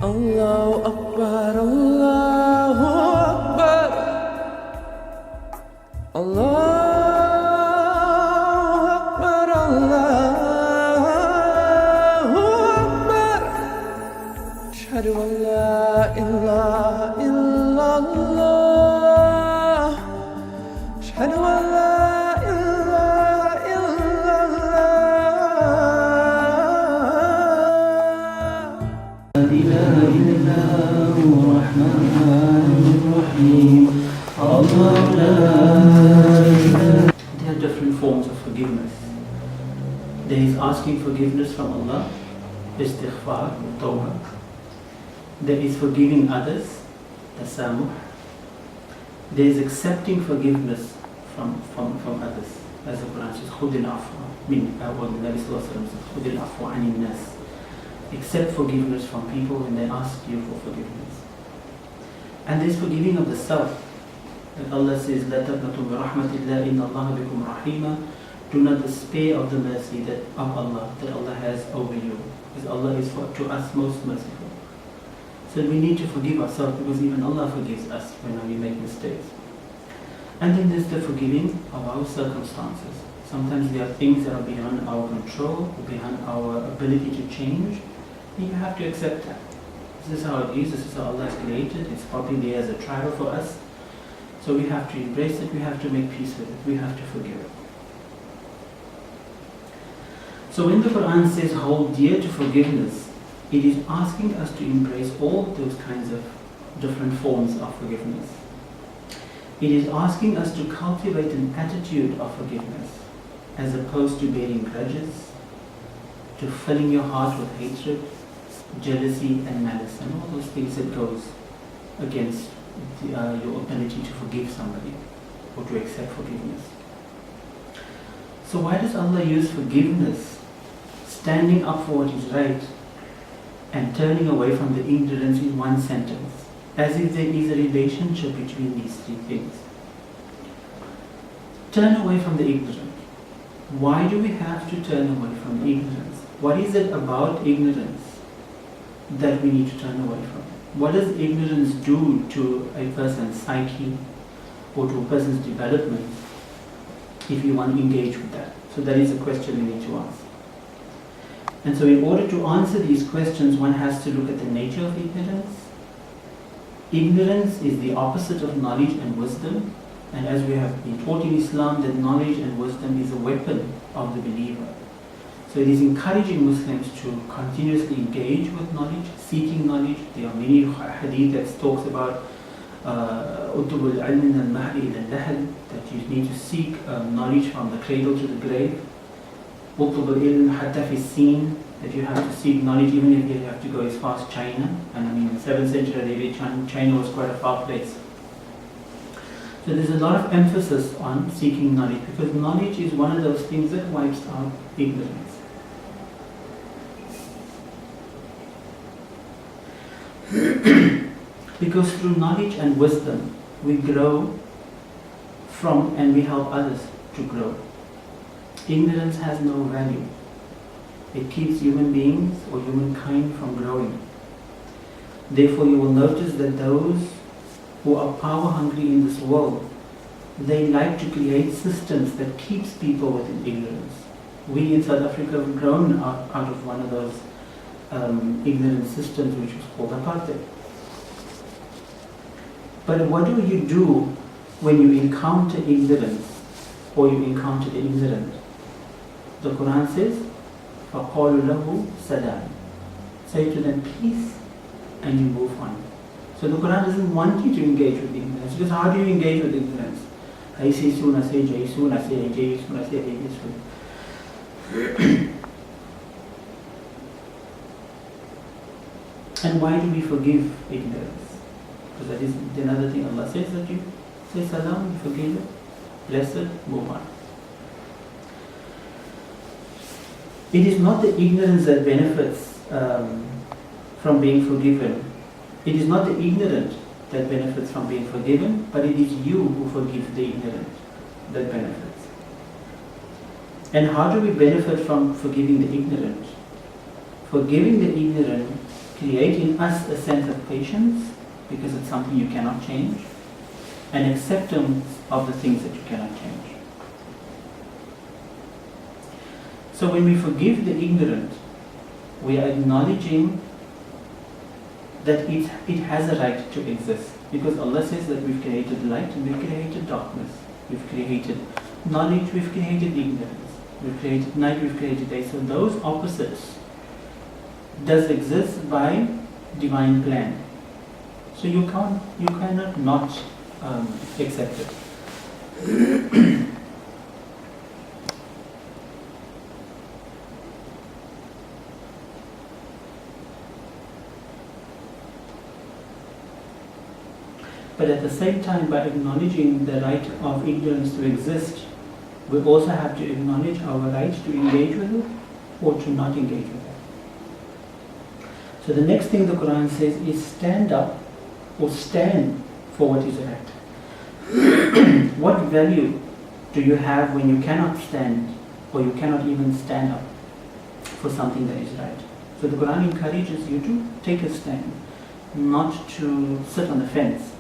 Allahu Akbar, Allahu Akbar, Allahu Akbar, Allahu Akbar. Ashhadu an la ilaha illallah, ashhadu an la ilaha illallah. There are different forms of forgiveness. There is asking forgiveness from Allah, istighfar, tawbah. There is forgiving others, tasamuh. There is accepting forgiveness from others. As the Quran says, khudil afwa min, or the Nabi Sallallahu Alaihi Wasallam says, khudil afwa anin nas. Accept forgiveness from people when they ask you for forgiveness. And there is forgiving of the self. That Allah says, لَا تَقْنَطُوا بِرَحْمَةِ اللَّهِ إِنَّ اللَّهَ بِكُمْ رَحِيمًا. Do not despair of the mercy that of Allah, that Allah has over you. Because Allah is to us most merciful. So we need to forgive ourselves, because even Allah forgives us when we make mistakes. And then there's the forgiving of our circumstances. Sometimes there are things that are beyond our control, beyond our ability to change. And you have to accept that. This is how it is, this is how Allah has created. It's probably there as a trial for us. So we have to embrace it, we have to make peace with it, we have to forgive it. So when the Quran says hold dear to forgiveness, it is asking us to embrace all those kinds of different forms of forgiveness. It is asking us to cultivate an attitude of forgiveness, as opposed to bearing grudges, to filling your heart with hatred, jealousy and malice, and all those things that goes against your ability to forgive somebody or to accept forgiveness. So why does Allah use forgiveness, standing up for what is right and turning away from the ignorance in one sentence, as if there is a relationship between these three things? Turn away from the ignorant. Why do we have to turn away from ignorance? What is it about ignorance that we need to turn away from? What does ignorance do to a person's psyche or to a person's development if you want to engage with that? So that is a question we need to ask. And so in order to answer these questions, one has to look at the nature of ignorance. Ignorance is the opposite of knowledge and wisdom. And as we have been taught in Islam, that knowledge and wisdom is a weapon of the believer. So it is encouraging Muslims to continuously engage with knowledge, seeking knowledge. There are many hadith that talks about utubul ilm min al-mahdi ila al-lahl, that you need to seek knowledge from the cradle to the grave. Utubul ilm hatta fi sin, that you have to seek knowledge even if you have to go as far as China. And I mean, in the 7th century, China was quite a far place. So there's a lot of emphasis on seeking knowledge, because knowledge is one of those things that wipes out ignorance. Because through knowledge and wisdom we grow from, and we help others to grow. Ignorance has no value. It keeps human beings or humankind from growing. Therefore you will notice that those who are power hungry in this world, they like to create systems that keeps people within ignorance. We in South Africa have grown out of one of those ignorant systems, which was called apartheid. But what do you do when you encounter ignorance or you encounter the ignorant? The Quran says, فَقَالُوا لَهُ سَلَامٌ. Say to them peace, and you move on. So the Quran doesn't want you to engage with ignorance, because how do you engage with ignorance? I say soon, I say jai soon, I say jai soon, I say jai soon. And why do we forgive ignorance? Because that is another thing Allah says, that you say salam, you forgive it, bless it, move on. It is not the ignorance that benefits from being forgiven. It is not the ignorant that benefits from being forgiven, but it is you who forgive the ignorant that benefits. And how do we benefit from forgiving the ignorant? Forgiving the ignorant create in us a sense of patience, because it's something you cannot change, and acceptance of the things that you cannot change. So when we forgive the ignorant, we are acknowledging that it has a right to exist. Because Allah says that we've created light and we've created darkness. We've created knowledge, we've created ignorance. We've created night, we've created day. So those opposites does exist by divine plan. So you cannot not accept it. But at the same time, by acknowledging the right of ignorance to exist, we also have to acknowledge our right to engage with it or to not engage with it. So the next thing the Quran says is stand up or stand for what is right. What value do you have when you cannot stand or you cannot even stand up for something that is right? So the Quran encourages you to take a stand, not to sit on the fence,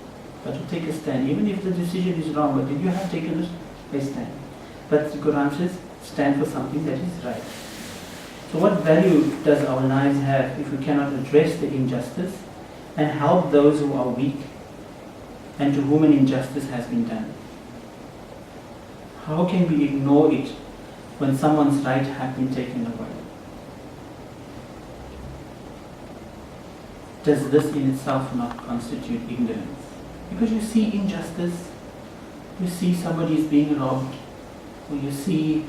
but to take a stand, even if the decision is wrong, but you have taken a stand. But the Quran says, stand for something that is right. So what value does our lives have if we cannot address the injustice and help those who are weak and to whom an injustice has been done? How can we ignore it when someone's right has been taken away? Does this in itself not constitute ignorance? Because you see injustice, you see somebody is being robbed, or you see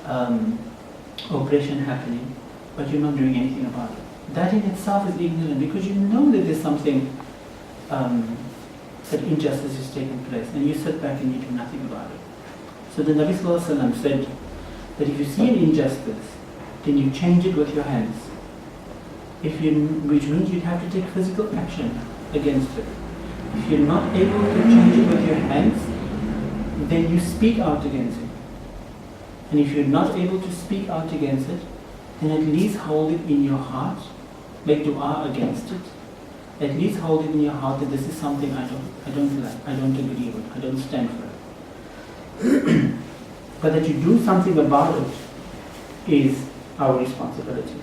oppression happening, but you're not doing anything about it. That in itself is ignorant, because you know that there's something, that injustice is taking place, and you sit back and you do nothing about it. So the Nabi Sallallahu Alaihi Wasallam said that if you see an injustice, then you change it with your hands. Which means you'd have to take physical action against it. If you're not able to change it with your hands, then you speak out against it. And if you're not able to speak out against it, then at least hold it in your heart, make dua against it. At least hold it in your heart that this is something I don't like, I don't agree with, I don't stand for it. But that you do something about it is our responsibility.